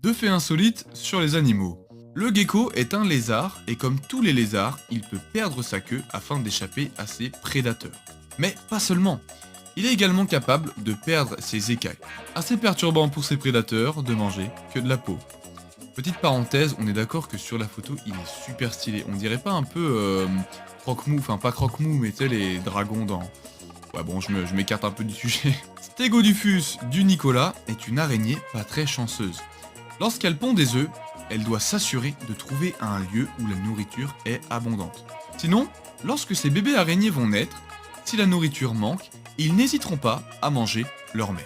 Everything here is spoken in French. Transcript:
Deux faits insolites sur les animaux. Le gecko est un lézard et comme tous les lézards, il peut perdre sa queue afin d'échapper à ses prédateurs. Mais pas seulement. Il est également capable de perdre ses écailles. Assez perturbant pour ses prédateurs de manger que de la peau. Petite parenthèse, on est d'accord que sur la photo, il est super stylé. On dirait pas un peu croque-mou, enfin pas croque-mou, mais tu sais les dragons dans... Ouais bon, je m'écarte un peu du sujet. Stégodufus du Nicolas est une araignée pas très chanceuse. Lorsqu'elle pond des œufs, elle doit s'assurer de trouver un lieu où la nourriture est abondante. Sinon, lorsque ces bébés araignées vont naître, si la nourriture manque, ils n'hésiteront pas à manger leur mère.